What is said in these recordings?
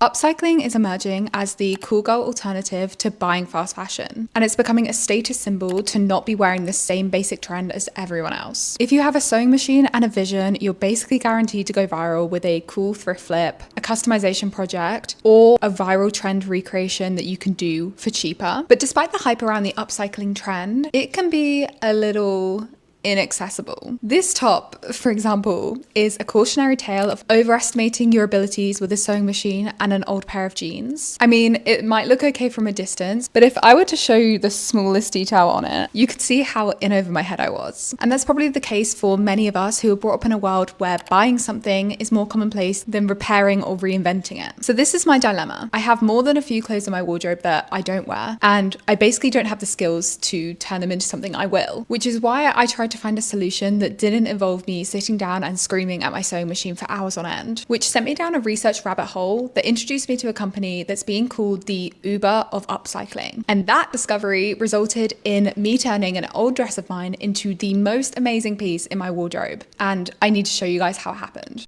Upcycling is emerging as the cool girl alternative to buying fast fashion, and it's becoming a status symbol to not be wearing the same basic trend as everyone else. If you have a sewing machine and a vision, you're basically guaranteed to go viral with a cool thrift flip, a customization project, or a viral trend recreation that you can do for cheaper. But despite the hype around the upcycling trend, it can be a little inaccessible. This top, for example, is a cautionary tale of overestimating your abilities with a sewing machine and an old pair of jeans. I mean, it might look okay from a distance, but if I were to show you the smallest detail on it, you could see how in over my head I was. And that's probably the case for many of us who were brought up in a world where buying something is more commonplace than repairing or reinventing it. So this is my dilemma. I have more than a few clothes in my wardrobe that I don't wear, and I basically don't have the skills to turn them into something I will, which is why I tried to find a solution that didn't involve me sitting down and screaming at my sewing machine for hours on end, which sent me down a research rabbit hole that introduced me to a company that's being called the Uber of upcycling. And that discovery resulted in me turning an old dress of mine into the most amazing piece in my wardrobe. And I need to show you guys how it happened.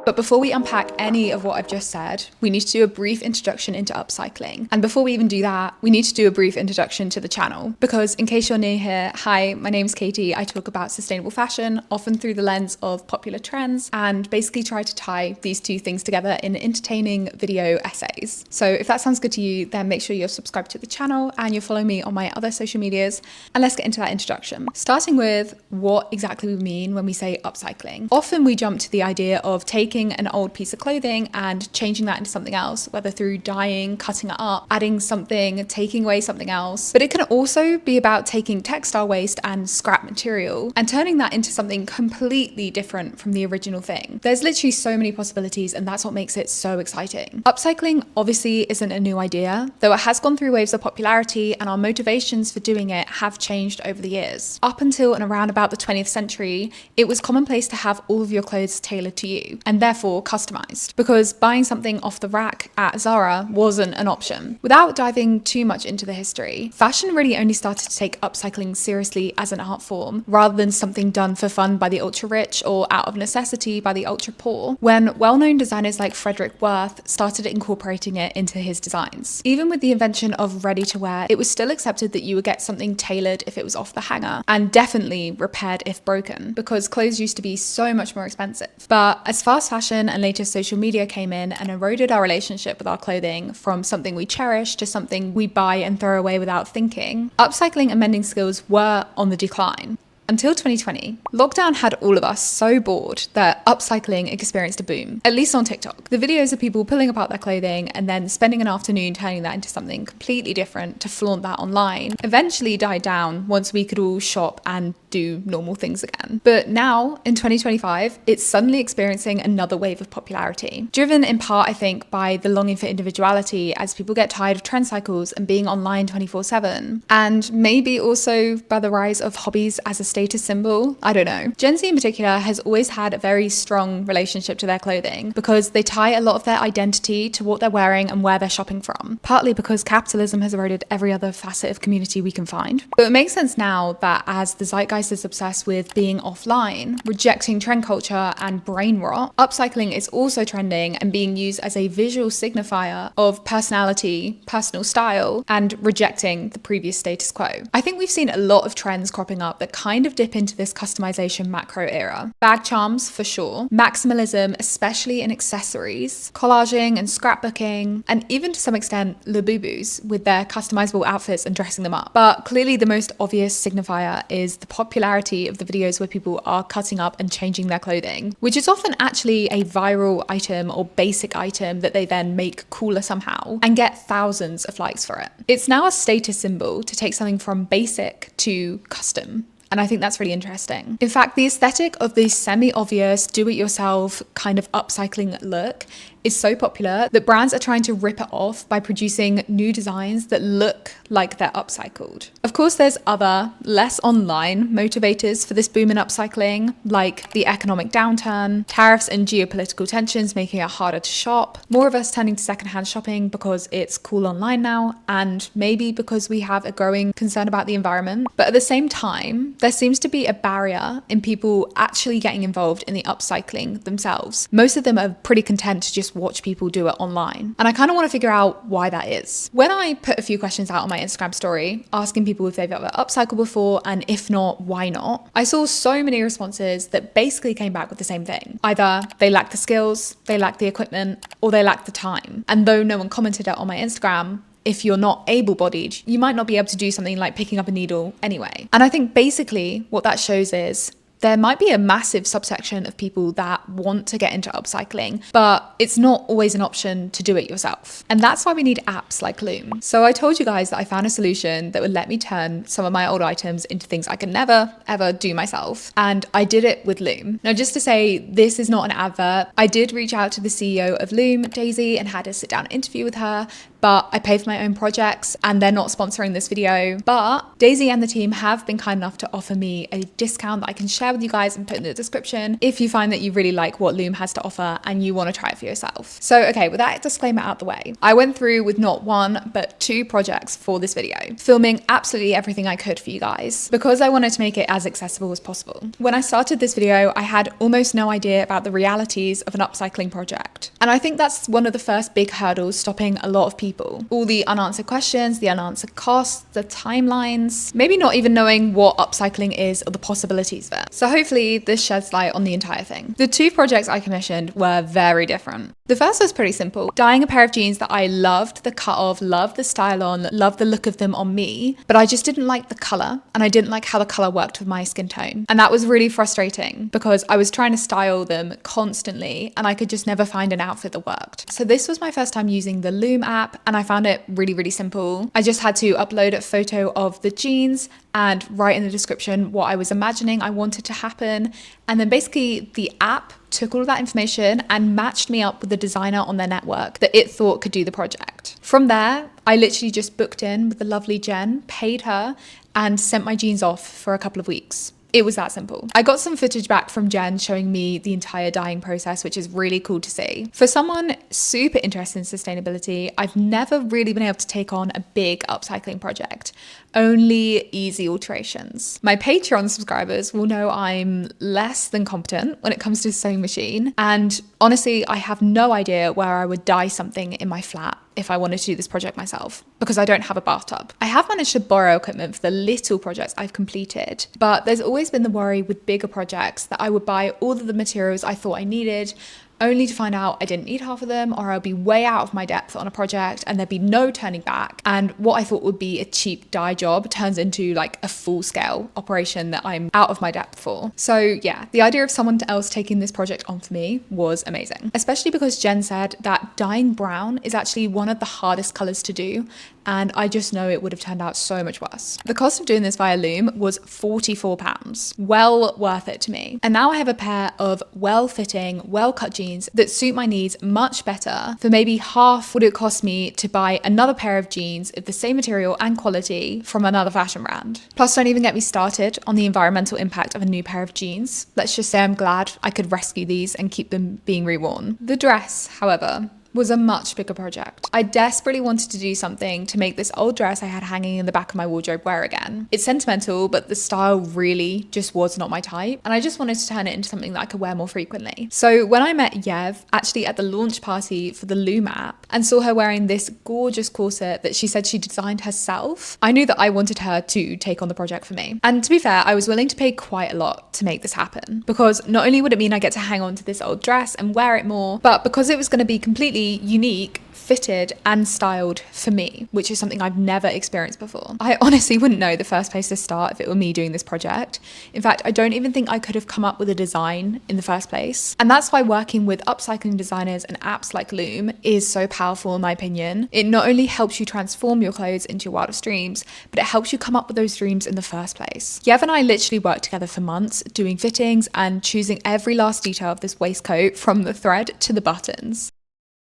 But before we unpack any of what I've just said, we need to do a brief introduction into upcycling. And before we even do that, we need to do a brief introduction to the channel. Because in case you're new here, hi, my name's Katie. I talk about sustainable fashion, often through the lens of popular trends, and basically try to tie these two things together in entertaining video essays. So if that sounds good to you, then make sure you're subscribed to the channel and you'll follow me on my other social medias. And let's get into that introduction. Starting with what exactly we mean when we say upcycling. Often we jump to the idea of taking an old piece of clothing and changing that into something else, whether through dyeing, cutting it up, adding something, taking away something else. But it can also be about taking textile waste and scrap material and turning that into something completely different from the original thing. There's literally so many possibilities, and that's what makes it so exciting. Upcycling obviously isn't a new idea, though it has gone through waves of popularity, and our motivations for doing it have changed over the years. Up until and around about the 20th century, it was commonplace to have all of your clothes tailored to you, and therefore customized, because buying something off the rack at Zara wasn't an option. Without diving too much into the history, fashion really only started to take upcycling seriously as an art form, rather than something done for fun by the ultra rich or out of necessity by the ultra poor, when well-known designers like Frederick Worth started incorporating it into his designs. Even with the invention of ready-to-wear, it was still accepted that you would get something tailored if it was off the hanger, and definitely repaired if broken, because clothes used to be so much more expensive. But as fast fashion and later social media came in and eroded our relationship with our clothing from something we cherish to something we buy and throw away without thinking, upcycling and mending skills were on the decline. Until 2020, lockdown had all of us so bored that upcycling experienced a boom, at least on TikTok. The videos of people pulling apart their clothing and then spending an afternoon turning that into something completely different to flaunt that online eventually died down once we could all shop and do normal things again. But now, in 2025, it's suddenly experiencing another wave of popularity, driven in part, I think, by the longing for individuality as people get tired of trend cycles and being online 24/7, and maybe also by the rise of hobbies as a status symbol. I don't know. Gen Z in particular has always had a very strong relationship to their clothing because they tie a lot of their identity to what they're wearing and where they're shopping from, partly because capitalism has eroded every other facet of community we can find. But it makes sense now that as the zeitgeist is obsessed with being offline, rejecting trend culture and brain rot, upcycling is also trending and being used as a visual signifier of personality, personal style, and rejecting the previous status quo. I think we've seen a lot of trends cropping up that kind of dip into this customization macro era. Bag charms for sure, maximalism, especially in accessories, collaging and scrapbooking, and even to some extent Labubu's with their customizable outfits and dressing them up. But clearly the most obvious signifier is the popularity of the videos where people are cutting up and changing their clothing, which is often actually a viral item or basic item that they then make cooler somehow and get thousands of likes for it. It's now a status symbol to take something from basic to custom. And I think that's really interesting. In fact, the aesthetic of the semi-obvious, do-it-yourself kind of upcycling look is so popular that brands are trying to rip it off by producing new designs that look like they're upcycled. Of course, there's other, less online motivators for this boom in upcycling, like the economic downturn, tariffs and geopolitical tensions making it harder to shop, more of us turning to secondhand shopping because it's cool online now, and maybe because we have a growing concern about the environment. But at the same time, there seems to be a barrier in people actually getting involved in the upcycling themselves. Most of them are pretty content to just watch people do it online. And I kind of want to figure out why that is. When I put a few questions out on my Instagram story, asking people if they've ever upcycled before, and if not, why not, I saw so many responses that basically came back with the same thing. Either they lack the skills, they lack the equipment, or they lack the time. And though no one commented it on my Instagram, if you're not able-bodied, you might not be able to do something like picking up a needle anyway. And I think basically what that shows is there might be a massive subsection of people that want to get into upcycling, but it's not always an option to do it yourself. And that's why we need apps like Loom. So I told you guys that I found a solution that would let me turn some of my old items into things I could never, ever do myself. And I did it with Loom. Now, just to say, this is not an advert. I did reach out to the CEO of Loom, Daisy, and had a sit-down interview with her, but I pay for my own projects and they're not sponsoring this video. But Daisy and the team have been kind enough to offer me a discount that I can share with you guys and put in the description if you find that you really like what Loom has to offer and you want to try it for yourself. So, okay, with that disclaimer out the way, I went through with not one, but 2 projects for this video, filming absolutely everything I could for you guys because I wanted to make it as accessible as possible. When I started this video, I had almost no idea about the realities of an upcycling project. And I think that's one of the first big hurdles stopping a lot of people. All the unanswered questions, the unanswered costs, the timelines, maybe not even knowing what upcycling is or the possibilities of it. So hopefully this sheds light on the entire thing. The 2 projects I commissioned were very different. The first was pretty simple, dyeing a pair of jeans that I loved the cut of, loved the style on, loved the look of them on me, but I just didn't like the color and I didn't like how the color worked with my skin tone. And that was really frustrating because I was trying to style them constantly and I could just never find an outfit that worked. So this was my first time using the Loom app and I found it really, really simple. I just had to upload a photo of the jeans and write in the description what I was imagining I wanted to happen. And then basically the app took all of that information and matched me up with the designer on their network that it thought could do the project. From there, I literally just booked in with the lovely Jen, paid her, and sent my jeans off for a couple of weeks. It was that simple. I got some footage back from Jen showing me the entire dyeing process, which is really cool to see. For someone super interested in sustainability, I've never really been able to take on a big upcycling project, only easy alterations. My Patreon subscribers will know I'm less than competent when it comes to sewing machine. And honestly, I have no idea where I would dye something in my flat if I wanted to do this project myself, because I don't have a bathtub. I have managed to borrow equipment for the little projects I've completed, but there's always been the worry with bigger projects that I would buy all of the materials I thought I needed, only to find out I didn't need half of them, or I'll be way out of my depth on a project and there'd be no turning back. And what I thought would be a cheap dye job turns into like a full-scale operation that I'm out of my depth for. So yeah, the idea of someone else taking this project on for me was amazing, especially because Jen said that dyeing brown is actually one of the hardest colors to do. And I just know it would have turned out so much worse. The cost of doing this via Loom was £44. Well worth it to me. And now I have a pair of well-fitting, well-cut jeans that suit my needs much better for maybe half what it cost me to buy another pair of jeans of the same material and quality from another fashion brand. Plus, don't even get me started on the environmental impact of a new pair of jeans. Let's just say I'm glad I could rescue these and keep them being reworn. The dress, however, was a much bigger project. I desperately wanted to do something to make this old dress I had hanging in the back of my wardrobe wear again. It's sentimental, but the style really just was not my type, and I just wanted to turn it into something that I could wear more frequently. So when I met Yev, actually at the launch party for the Loom app, and saw her wearing this gorgeous corset that she said she designed herself, I knew that I wanted her to take on the project for me. And to be fair, I was willing to pay quite a lot to make this happen, because not only would it mean I get to hang on to this old dress and wear it more, but because it was going to be completely unique, fitted and styled for me, which is something I've never experienced before. I honestly wouldn't know the first place to start if it were me doing this project. In fact, I don't even think I could have come up with a design in the first place. And that's why working with upcycling designers and apps like Loom is so powerful in my opinion. It not only helps you transform your clothes into your wildest dreams, but it helps you come up with those dreams in the first place. Yev and I literally worked together for months doing fittings and choosing every last detail of this waistcoat from the thread to the buttons.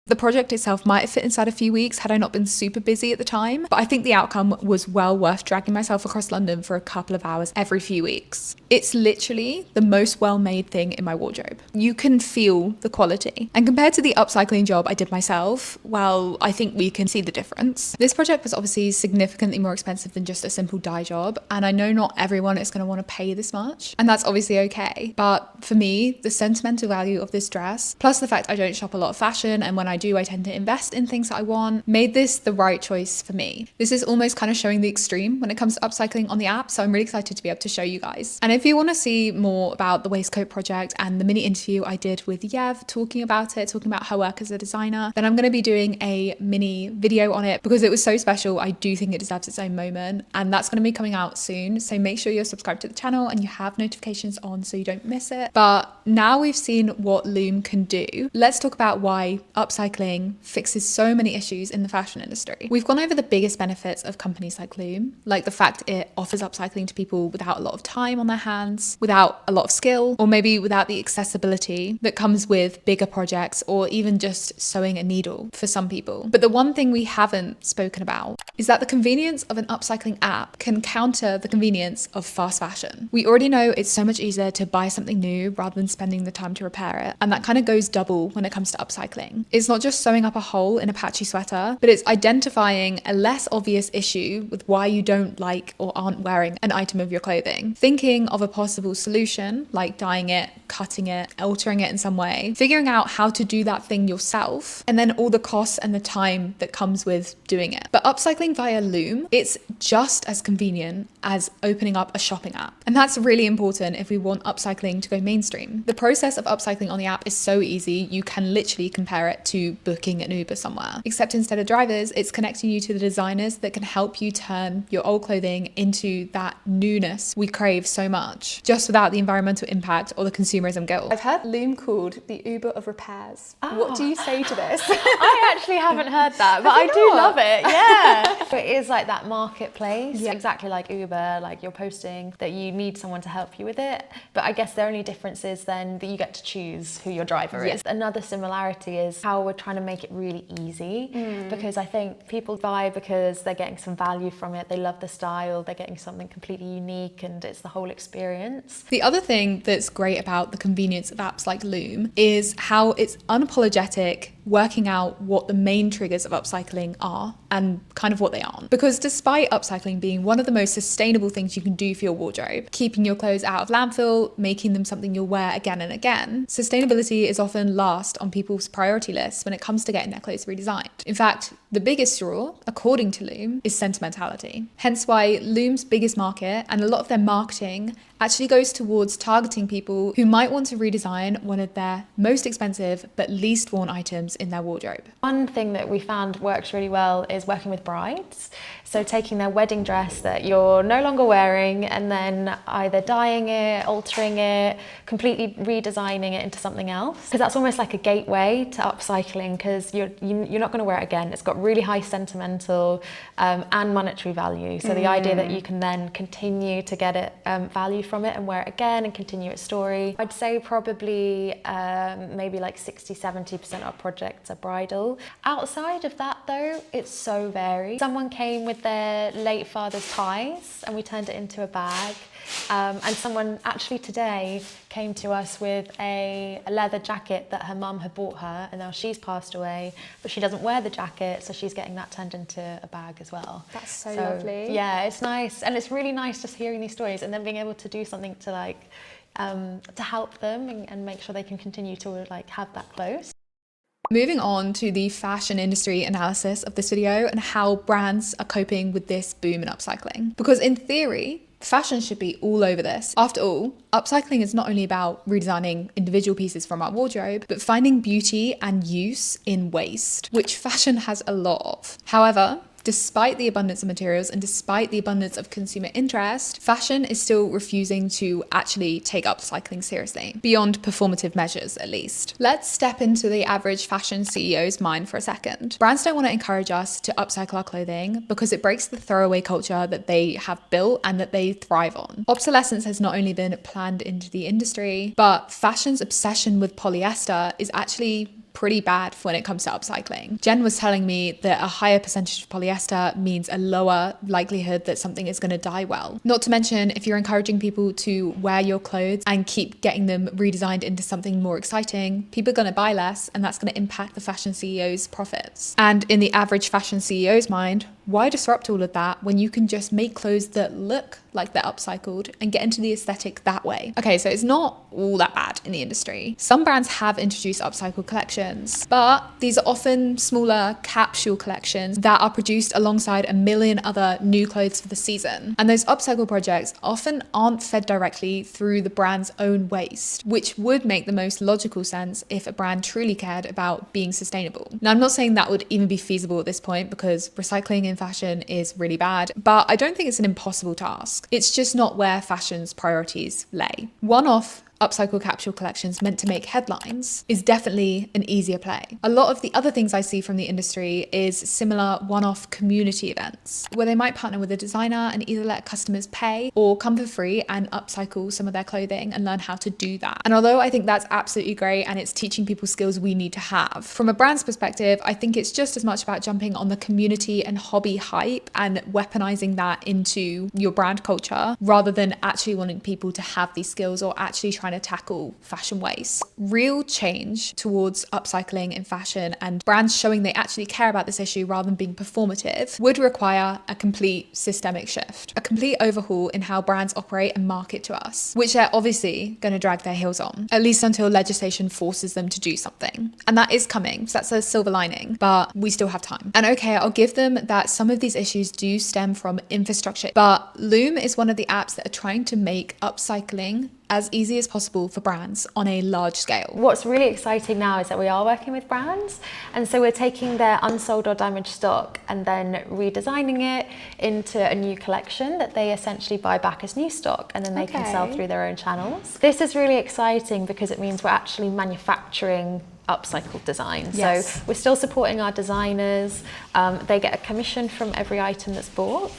The project itself might have fit inside a few weeks had I not been super busy at the time, but I think the outcome was well worth dragging myself across London for a couple of hours every few weeks. It's literally the most well-made thing in my wardrobe. You can feel the quality. And compared to the upcycling job I did myself, well, I think we can see the difference. This project was obviously significantly more expensive than just a simple dye job, and I know not everyone is going to want to pay this much, and that's obviously okay. But for me, the sentimental value of this dress, plus the fact I don't shop a lot of fashion, and when I do, I tend to invest in things that I want, made this the right choice for me. This is almost kind of showing the extreme when it comes to upcycling on the app, so I'm really excited to be able to show you guys. And if you want to see more about the waistcoat project and the mini interview I did with Yev talking about her work as a designer, then I'm going to be doing a mini video on it because it was so special. I do think it deserves its own moment, and that's going to be coming out soon, so make sure you're subscribed to the channel and you have notifications on so you don't miss it. But now we've seen what Loom can do, let's talk about why upcycling fixes so many issues in the fashion industry. We've gone over the biggest benefits of companies like Loom, like the fact it offers upcycling to people without a lot of time on their hands, without a lot of skill, or maybe without the accessibility that comes with bigger projects or even just sewing a needle for some people. But the one thing we haven't spoken about is that the convenience of an upcycling app can counter the convenience of fast fashion. We already know it's so much easier to buy something new rather than spending the time to repair it, and that kind of goes double when it comes to upcycling. It's not just sewing up a hole in a patchy sweater, but it's identifying a less obvious issue with why you don't like or aren't wearing an item of your clothing, thinking of a possible solution like dyeing it, cutting it, altering it in some way, figuring out how to do that thing yourself, and then all the costs and the time that comes with doing it. But upcycling via Loom, it's just as convenient as opening up a shopping app. And that's really important if we want upcycling to go mainstream. The process of upcycling on the app is so easy, you can literally compare it to booking an Uber somewhere. Except instead of drivers, it's connecting you to the designers that can help you turn your old clothing into that newness we crave so much, just without the environmental impact or the consumerism guilt. I've heard Loom called the Uber of repairs. What do you say to this? I actually haven't heard that, but I do love it. Yeah. It is like that marketplace, exactly like Uber, like you're posting that you need someone to help you with it. But I guess the only difference is then that you get to choose who your driver is. Another similarity is how we're trying to make it really easy, because I think people buy because they're getting some value from it. They love the style, they're getting something completely unique, and it's the whole experience. The other thing that's great about the convenience of apps like Loom is how it's unapologetic, working out what the main triggers of upcycling are and kind of what they aren't. Because despite upcycling being one of the most sustainable things you can do for your wardrobe, keeping your clothes out of landfill, making them something you'll wear again and again, sustainability is often last on people's priority lists when it comes to getting their clothes redesigned. In fact, the biggest draw, according to Loom, is sentimentality. Hence why Loom's biggest market and a lot of their marketing actually goes towards targeting people who might want to redesign one of their most expensive but least worn items in their wardrobe. One thing that we found works really well is working with brides. So taking their wedding dress that you're no longer wearing and then either dyeing it, altering it, completely redesigning it into something else. Because that's almost like a gateway to upcycling, because you're not going to wear it again. It's got really high sentimental and monetary value. So the idea that you can then continue to get it value from it and wear it again and continue its story. I'd say probably maybe like 60-70% of projects are bridal. Outside of that though, it's so varied. Someone came with their late father's ties and we turned it into a bag. And someone actually today came to us with a leather jacket that her mum had bought her, and now she's passed away, but she doesn't wear the jacket, so she's getting that turned into a bag as well. That's so lovely. Yeah, it's nice, and it's really nice just hearing these stories and then being able to do something to like to help them and make sure they can continue to like have that close. Moving on to the fashion industry analysis of this video and how brands are coping with this boom in upcycling. Because in theory, fashion should be all over this. After all, upcycling is not only about redesigning individual pieces from our wardrobe, but finding beauty and use in waste, which fashion has a lot of. However, despite the abundance of materials and despite the abundance of consumer interest, fashion is still refusing to actually take upcycling seriously, beyond performative measures at least. Let's step into the average fashion CEO's mind for a second. Brands don't want to encourage us to upcycle our clothing because it breaks the throwaway culture that they have built and that they thrive on. Obsolescence has not only been planned into the industry, but fashion's obsession with polyester is actually pretty bad when it comes to upcycling. Jen was telling me that a higher percentage of polyester means a lower likelihood that something is going to dye well. Not to mention, if you're encouraging people to wear your clothes and keep getting them redesigned into something more exciting, people are going to buy less, and that's going to impact the fashion CEO's profits. And in the average fashion CEO's mind, why disrupt all of that when you can just make clothes that look like they're upcycled and get into the aesthetic that way? Okay, so it's not all that bad in the industry. Some brands have introduced upcycled collections, but these are often smaller capsule collections that are produced alongside a million other new clothes for the season. And those upcycle projects often aren't fed directly through the brand's own waste, which would make the most logical sense if a brand truly cared about being sustainable. Now, I'm not saying that would even be feasible at this point, because recycling in fashion is really bad, but I don't think it's an impossible task. It's just not where fashion's priorities lay. One-off upcycle capsule collections meant to make headlines is definitely an easier play. A lot of the other things I see from the industry is similar one-off community events where they might partner with a designer and either let customers pay or come for free and upcycle some of their clothing and learn how to do that. And although I think that's absolutely great and it's teaching people skills we need to have, from a brand's perspective, I think it's just as much about jumping on the community and hobby hype and weaponizing that into your brand culture rather than actually wanting people to have these skills or actually trying to tackle fashion waste. Real change towards upcycling in fashion and brands showing they actually care about this issue rather than being performative would require a complete systemic shift, a complete overhaul in how brands operate and market to us, which they're obviously going to drag their heels on, at least until legislation forces them to do something. And that is coming, so that's a silver lining, but we still have time. And okay, I'll give them that some of these issues do stem from infrastructure, but Loom is one of the apps that are trying to make upcycling as easy as possible for brands on a large scale. What's really exciting now is that we are working with brands, and so we're taking their unsold or damaged stock and then redesigning it into a new collection that they essentially buy back as new stock, and then they can sell through their own channels. This is really exciting because it means we're actually manufacturing upcycled design. Yes. So we're still supporting our designers. They get a commission from every item that's bought.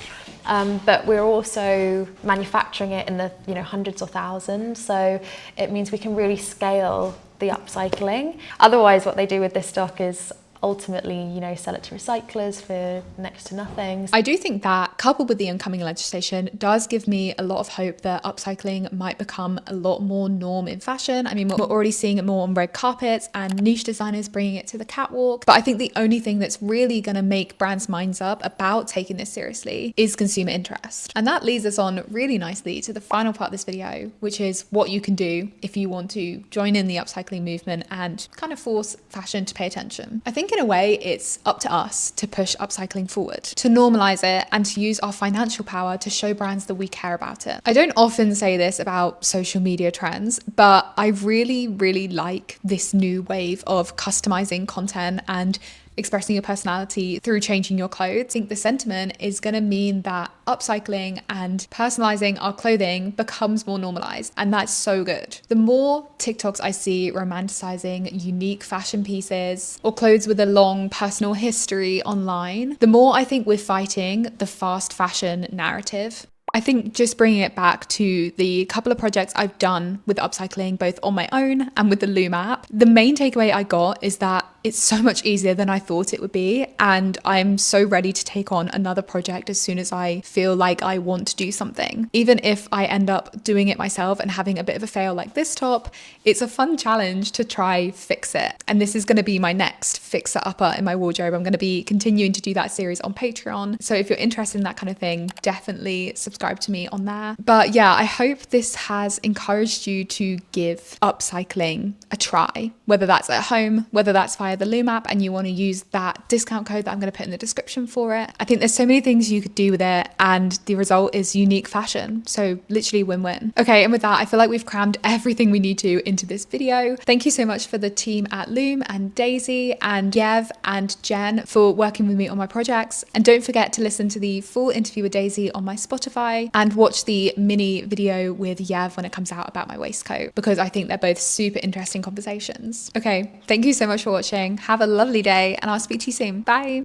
But we're also manufacturing it in the hundreds or thousands, so it means we can really scale the upcycling. Otherwise, what they do with this stock is ultimately, sell it to recyclers for next to nothing. I do think that, coupled with the incoming legislation, does give me a lot of hope that upcycling might become a lot more norm in fashion. I mean, we're already seeing it more on red carpets and niche designers bringing it to the catwalk. But I think the only thing that's really going to make brands' minds up about taking this seriously is consumer interest. And that leads us on really nicely to the final part of this video, which is what you can do if you want to join in the upcycling movement and kind of force fashion to pay attention. I think in a way, it's up to us to push upcycling forward, to normalize it, and to use our financial power to show brands that we care about it. I don't often say this about social media trends, but I really, really like this new wave of customizing content and expressing your personality through changing your clothes. I think the sentiment is going to mean that upcycling and personalizing our clothing becomes more normalized, and that's so good. The more TikToks I see romanticizing unique fashion pieces or clothes with a long personal history online, the more I think we're fighting the fast fashion narrative. I think just bringing it back to the couple of projects I've done with upcycling, both on my own and with the Loom app, the main takeaway I got is that it's so much easier than I thought it would be, and I'm so ready to take on another project as soon as I feel like I want to do something. Even if I end up doing it myself and having a bit of a fail like this top, it's a fun challenge to try fix it. And this is going to be my next fixer-upper in my wardrobe. I'm going to be continuing to do that series on Patreon. So if you're interested in that kind of thing, definitely subscribe to me on there. But yeah, I hope this has encouraged you to give upcycling a try, whether that's at home, whether that's via the Loom app and you want to use that discount code that I'm going to put in the description for it. I think there's so many things you could do with it, and the result is unique fashion. So literally win-win. Okay, and with that, I feel like we've crammed everything we need to into this video. Thank you so much for the team at Loom and Daisy and Yev and Jen for working with me on my projects. And don't forget to listen to the full interview with Daisy on my Spotify and watch the mini video with Yev when it comes out about my waistcoat, because I think they're both super interesting conversations. Okay, thank you so much for watching. Have a lovely day, and I'll speak to you soon. Bye.